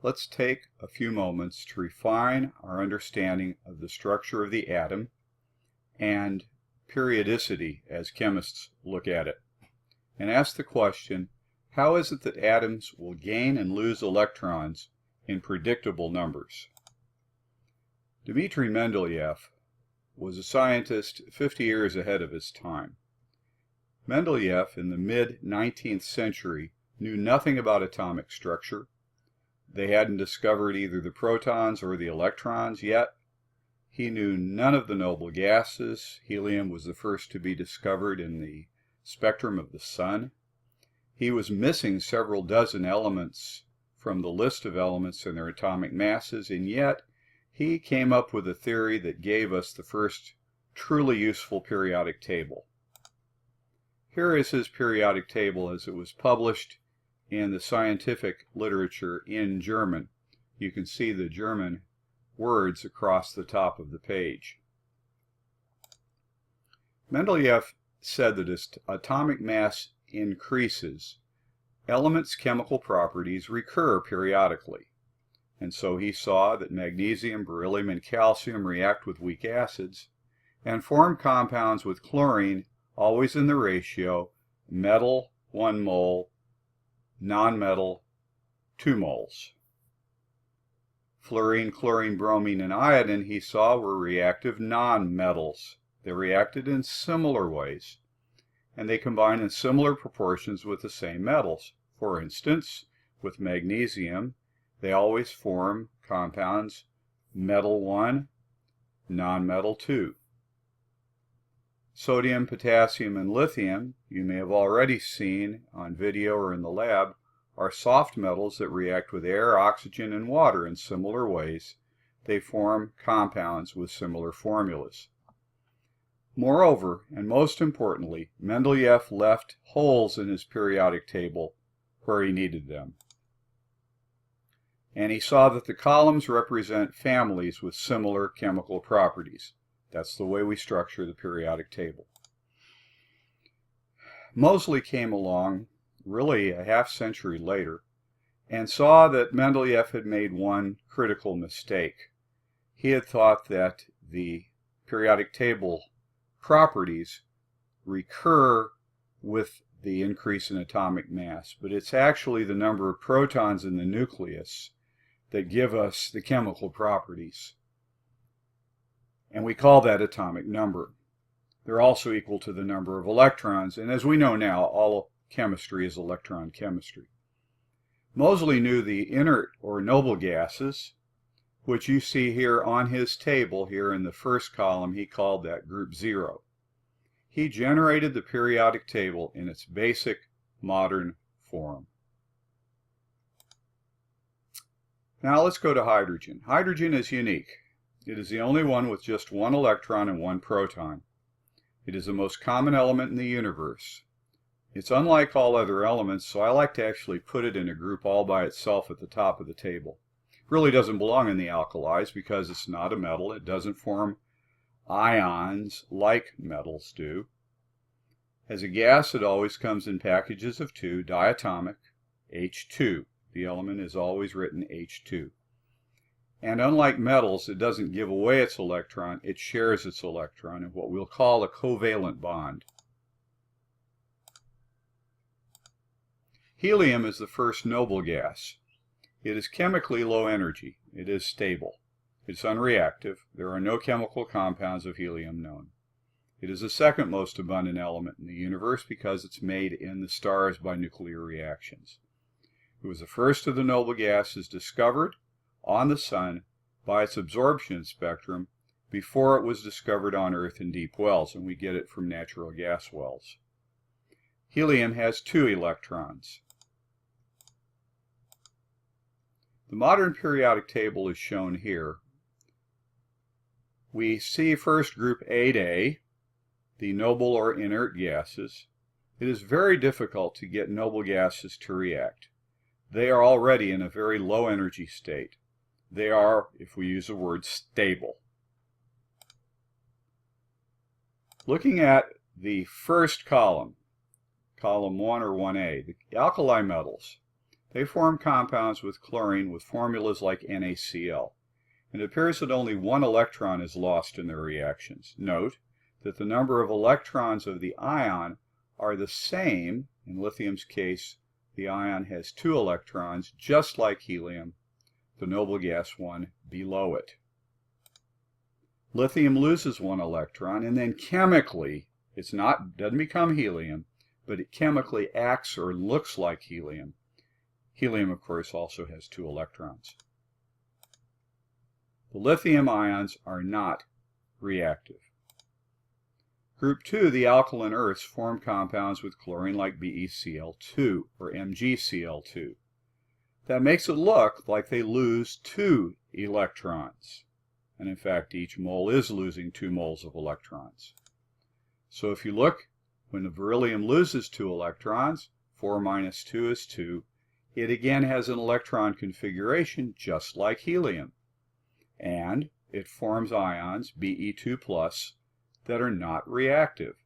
let's take a few moments to refine our understanding of the structure of the atom and periodicity as chemists look at it, and ask the question, how is it that atoms will gain and lose electrons in predictable numbers? Dmitri Mendeleev was a scientist 50 years ahead of his time. Mendeleev in the mid-19th century knew nothing about atomic structure. They hadn't discovered either the protons or the electrons yet. He knew none of the noble gases. Helium was the first to be discovered in the spectrum of the sun. He was missing several dozen elements from the list of elements and their atomic masses, and yet he came up with a theory that gave us the first truly useful periodic table. Here is his periodic table as it was published in the scientific literature in German. You can see the German words across the top of the page. Mendeleev said that as atomic mass increases, elements' chemical properties recur periodically. And so he saw that magnesium, beryllium, and calcium react with weak acids and form compounds with chlorine, always in the ratio metal 1 mole, nonmetal 2 moles. Fluorine, chlorine, bromine, and iodine, he saw, were reactive nonmetals. They reacted in similar ways, and they combine in similar proportions with the same metals. For instance, with magnesium, they always form compounds metal 1, nonmetal 2. Sodium, potassium, and lithium, you may have already seen on video or in the lab, are soft metals that react with air, oxygen, and water in similar ways. They form compounds with similar formulas. Moreover, and most importantly, Mendeleev left holes in his periodic table where he needed them. And he saw that the columns represent families with similar chemical properties. That's the way we structure the periodic table. Moseley came along really a half century later and saw that Mendeleev had made one critical mistake. He had thought that the periodic table properties recur with the increase in atomic mass, but it's actually the number of protons in the nucleus that give us the chemical properties. And we call that atomic number. They're also equal to the number of electrons, and as we know now, all chemistry is electron chemistry. Moseley knew the inert or noble gases, which you see here on his table here in the first column. He called that group 0. He generated the periodic table in its basic modern form. Now let's go to hydrogen. Hydrogen is unique. It is the only one with just one electron and one proton. It is the most common element in the universe. It's unlike all other elements, so I like to actually put it in a group all by itself at the top of the table. It really doesn't belong in the alkalis because it's not a metal. It doesn't form ions like metals do. As a gas, it always comes in packages of 2, diatomic, H2. The element is always written H2. And unlike metals, it doesn't give away its electron, it shares its electron in what we'll call a covalent bond. Helium is the first noble gas. It is chemically low energy. It is stable. It's unreactive. There are no chemical compounds of helium known. It is the second most abundant element in the universe because it's made in the stars by nuclear reactions. It was the first of the noble gases discovered on the sun by its absorption spectrum before it was discovered on Earth in deep wells, and we get it from natural gas wells. Helium has 2 electrons. The modern periodic table is shown here. We see first group 8A, the noble or inert gases. It is very difficult to get noble gases to react. They are already in a very low energy state. They are, if we use the word, stable. Looking at the first column, column 1 or 1A, the alkali metals, They form compounds with chlorine with formulas like NaCl. It appears that only one electron is lost in their reactions. Note that the number of electrons of the ion are the same. In lithium's case, the ion has 2 electrons, just like helium, the noble gas one below it. Lithium loses 1 electron, and then chemically, doesn't become helium, but it chemically acts or looks like helium. Helium, of course, also has 2 electrons. The lithium ions are not reactive. Group 2, the alkaline earths, form compounds with chlorine like BeCl2 or MgCl2. That makes it look like they lose 2 electrons. And in fact, each mole is losing 2 moles of electrons. So if you look, when the beryllium loses 2 electrons, 4 minus 2 is 2, it again has an electron configuration just like helium. And it forms ions, Be2+, that are not reactive.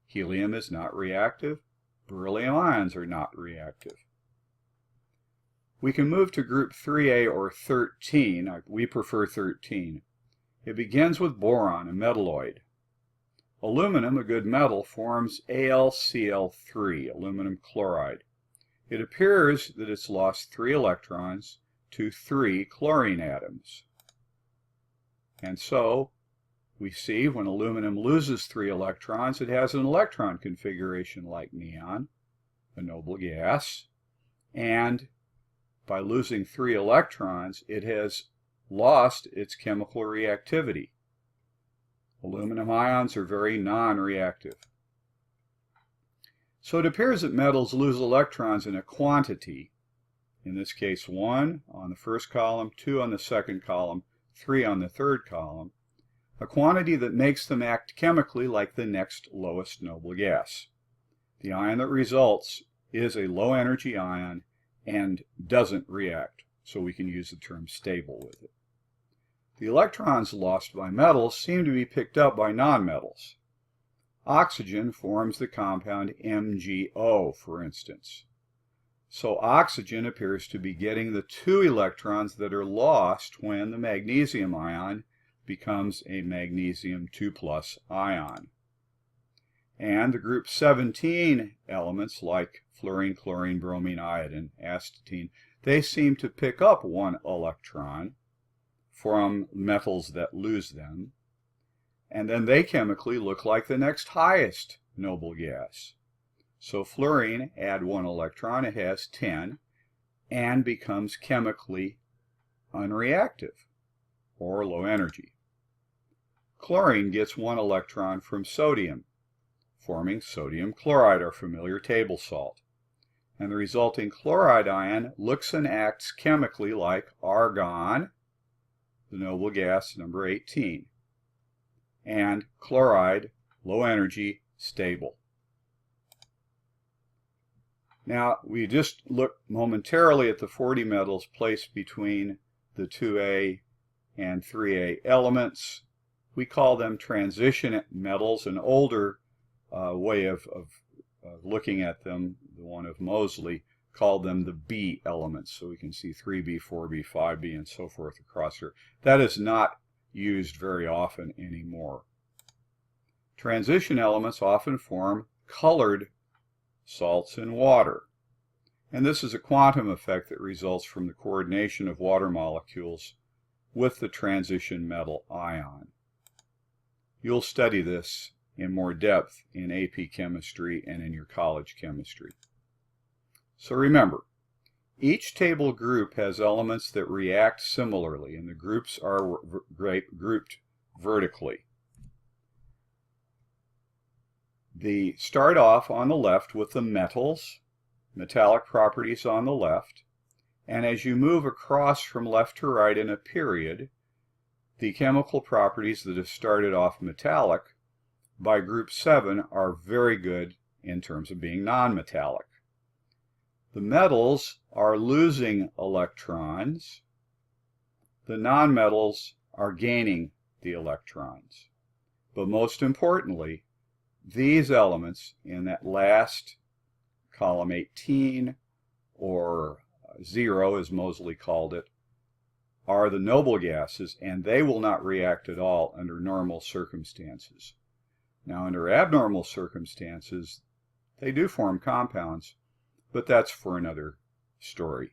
Helium is not reactive. Beryllium ions are not reactive. We can move to group 3A or 13. We prefer 13. It begins with boron, a metalloid. Aluminum, a good metal, forms AlCl3, aluminum chloride. It appears that it's lost 3 electrons to 3 chlorine atoms. And so, we see when aluminum loses 3 electrons, it has an electron configuration like neon, a noble gas, and by losing 3 electrons, it has lost its chemical reactivity. Aluminum ions are very non-reactive. So it appears that metals lose electrons in a quantity, in this case 1 on the first column, 2 on the second column, 3 on the third column, a quantity that makes them act chemically like the next lowest noble gas. The ion that results is a low energy ion and doesn't react, so we can use the term stable with it. The electrons lost by metals seem to be picked up by nonmetals. Oxygen forms the compound MgO, for instance. So oxygen appears to be getting the 2 electrons that are lost when the magnesium ion becomes a magnesium 2+ ion. And the group 17 elements like fluorine, chlorine, bromine, iodine, astatine, they seem to pick up 1 electron from metals that lose them, and then they chemically look like the next highest noble gas. So fluorine, add 1 electron, it has 10, and becomes chemically unreactive, or low energy. Chlorine gets 1 electron from sodium, forming sodium chloride, our familiar table salt. And the resulting chloride ion looks and acts chemically like argon, the noble gas number 18, and chloride, low energy, stable. Now, we just looked momentarily at the 40 metals placed between the 2A and 3A elements. We call them transition metals. An older way of looking at them, the one of Moseley, called them the B elements. So we can see 3B, 4B, 5B, and so forth across here. That is not used very often anymore. Transition elements often form colored salts in water. And this is a quantum effect that results from the coordination of water molecules with the transition metal ion. You'll study this in more depth in AP chemistry and in your college chemistry. So remember, each table group has elements that react similarly, and the groups are grouped vertically. They start off on the left with the metals, metallic properties on the left, and as you move across from left to right in a period, the chemical properties that have started off metallic by group 7 are very good in terms of being nonmetallic. The metals are losing electrons. The nonmetals are gaining the electrons. But most importantly, these elements in that last column 18 or zero, as Moseley called it, are the noble gases, and they will not react at all under normal circumstances. Now, under abnormal circumstances, they do form compounds, but that's for another story.